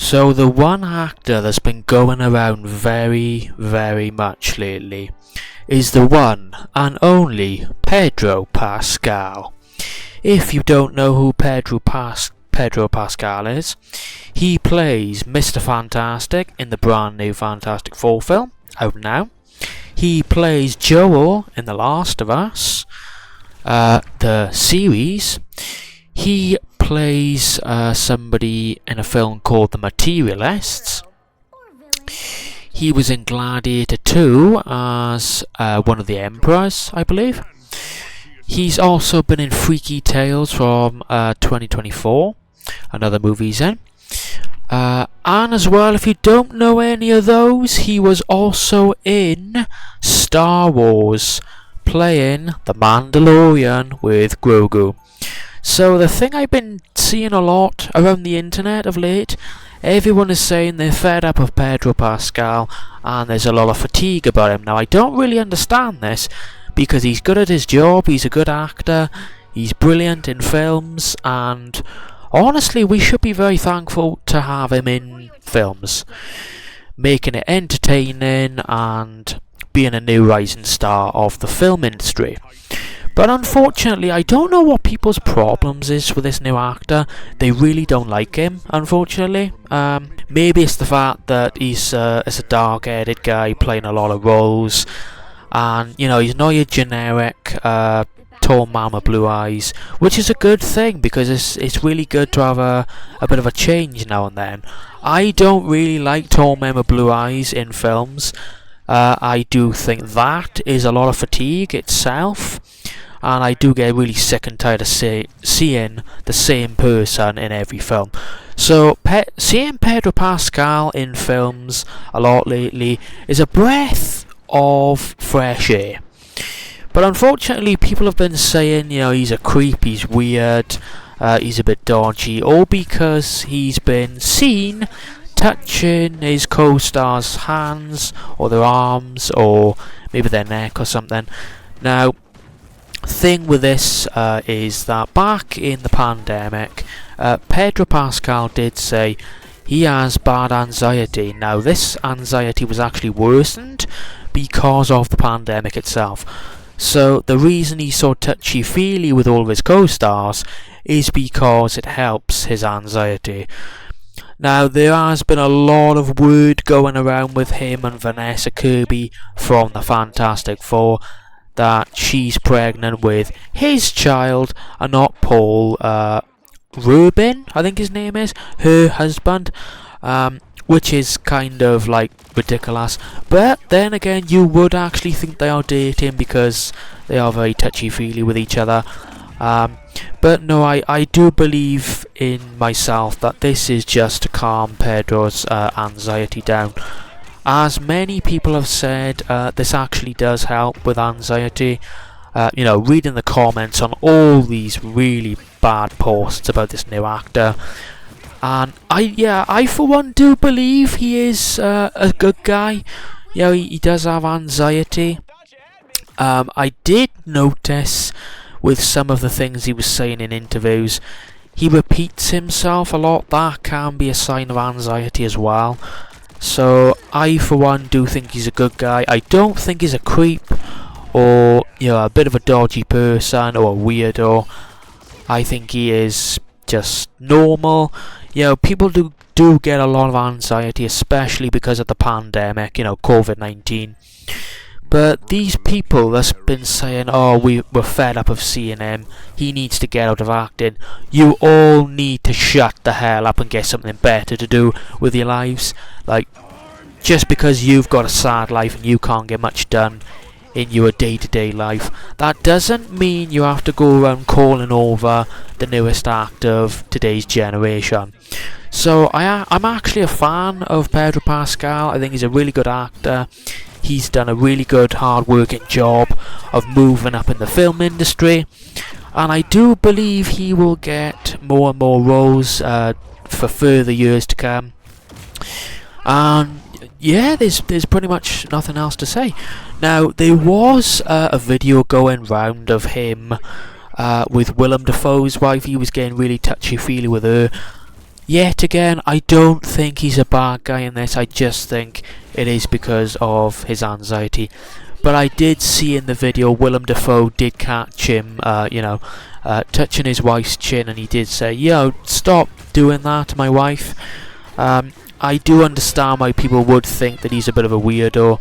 So the one actor that's been going around very, very much lately is the one and only Pedro Pascal. If you don't know who Pedro Pascal is, he plays Mr. Fantastic in the brand new Fantastic Four film, out now. He plays Joel in The Last of Us, the series. He plays somebody in a film called The Materialists. He was in Gladiator 2 as one of the emperors, I believe. He's also been in Freaky Tales from 2024, another movie he's in. And as well, if you don't know any of those, he was also in Star Wars, playing the Mandalorian with Grogu. So the thing I've been seeing a lot around the internet of late, everyone is saying they're fed up of Pedro Pascal and there's a lot of fatigue about him. Now I don't really understand this, because he's good at his job, he's a good actor, he's brilliant in films, and honestly we should be very thankful to have him in films, making it entertaining and being a new rising star of the film industry. But unfortunately, I don't know what people's problems is with this new actor. They really don't like him, unfortunately. Maybe it's the fact that he's a dark-headed guy playing a lot of roles. And, you know, he's not your generic tall man with blue eyes, which is a good thing, because it's really good to have a bit of a change now and then. I don't really like tall men with blue eyes in films. I do think that is a lot of fatigue itself. And I do get really sick and tired of seeing the same person in every film. So seeing Pedro Pascal in films a lot lately is a breath of fresh air. But unfortunately, people have been saying, you know, he's a creep, he's weird, he's a bit dodgy, all because he's been seen touching his co-stars' hands or their arms or maybe their neck or something. Now, thing with this is that back in the pandemic, Pedro Pascal did say he has bad anxiety. Now this anxiety was actually worsened because of the pandemic itself. So the reason he's so touchy-feely with all of his co-stars is because it helps his anxiety. Now there has been a lot of word going around with him and Vanessa Kirby from the Fantastic Four that she's pregnant with his child and not Paul Rubin, I think his name is, her husband, which is kind of like ridiculous. But then again, you would actually think they are dating because they are very touchy-feely with each other. But no, I do believe in myself that this is just to calm Pedro's anxiety down. As many people have said, this actually does help with anxiety. You know, reading the comments on all these really bad posts about this new actor, and I for one do believe he is a good guy. You know, he does have anxiety. I did notice with some of the things he was saying in interviews, he repeats himself a lot. That can be a sign of anxiety as well. So I for one do think he's a good guy. I don't think he's a creep or, you know, a bit of a dodgy person or a weirdo. I think he is just normal. You know, people do get a lot of anxiety, especially because of the pandemic, you know, COVID-19. But these people that's been saying, oh, we're fed up of seeing him, he needs to get out of acting, you all need to shut the hell up and get something better to do with your lives. Like, just because you've got a sad life and you can't get much done in your day-to-day life, that doesn't mean you have to go around calling over the newest actor of today's generation. So I'm actually a fan of Pedro Pascal. I think he's a really good actor. He's done a really good hard-working job of moving up in the film industry, and I do believe he will get more and more roles for further years to come. And yeah, there's pretty much nothing else to say. Now, there was a video going round of him with Willem Dafoe's wife. He was getting really touchy-feely with her. yet again, I don't think he's a bad guy in this. I just think it is because of his anxiety. But I did see in the video Willem Dafoe did catch him, touching his wife's chin, and he did say, "Yo, stop doing that to my wife." I do understand why people would think that he's a bit of a weirdo.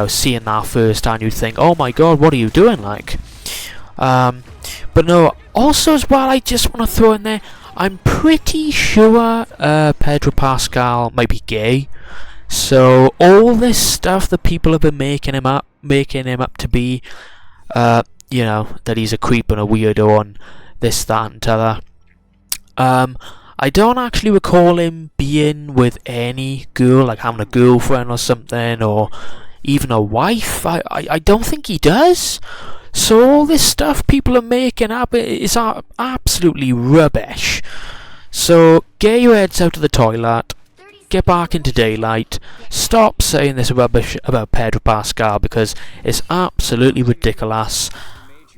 Seeing that firsthand, you'd think, "Oh my God, what are you doing?" But no. Also, as well, I just want to throw in there, I'm pretty sure Pedro Pascal might be gay. So all this stuff that people have been making him up to be, that he's a creep and a weirdo and this, that, and t'other. I don't actually recall him being with any girl, like having a girlfriend or something, or even a wife. I don't think he does. So all this stuff people are making up is absolutely rubbish. So get your heads out of the toilet, get back into daylight, stop saying this rubbish about Pedro Pascal, because it's absolutely ridiculous.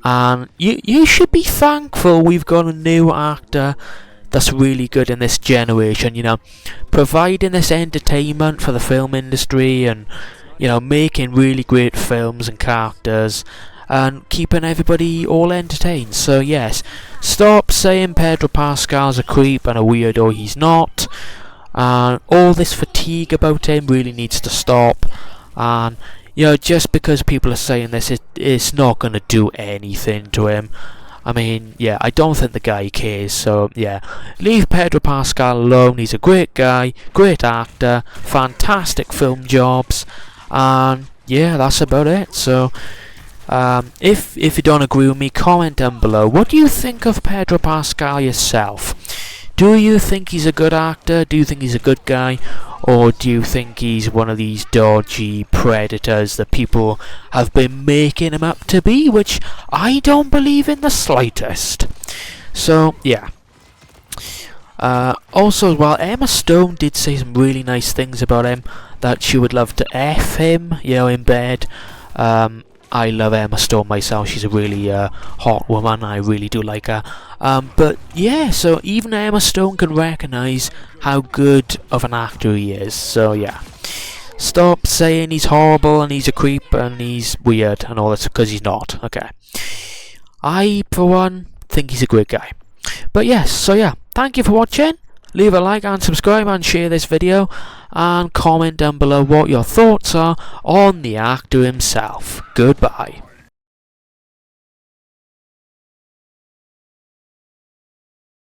And you should be thankful we've got a new actor that's really good in this generation, providing this entertainment for the film industry, and making really great films and characters, and keeping everybody all entertained. So yes, stop saying Pedro Pascal's a creep and a weirdo. He's not. And all this fatigue about him really needs to stop. And just because people are saying this, it's not going to do anything to him. I mean, yeah, I don't think the guy cares. So yeah, leave Pedro Pascal alone. He's a great guy, great actor, fantastic film jobs, and yeah, that's about it. So if you don't agree with me, comment down below. What do you think of Pedro Pascal yourself? Do you think he's a good actor? Do you think he's a good guy? Or do you think he's one of these dodgy predators that people have been making him up to be, which I don't believe in the slightest? So yeah. Also as well, Emma Stone did say some really nice things about him, that she would love to F him, in bed. I love Emma Stone myself. She's a really hot woman. I really do like her. But yeah, so even Emma Stone can recognise how good of an actor he is. So yeah, stop saying he's horrible and he's a creep and he's weird and all that, because he's not. Okay, I for one think he's a great guy. But yes, so yeah, thank you for watching. Leave a like and subscribe and share this video, and comment down below what your thoughts are on the actor himself. Goodbye.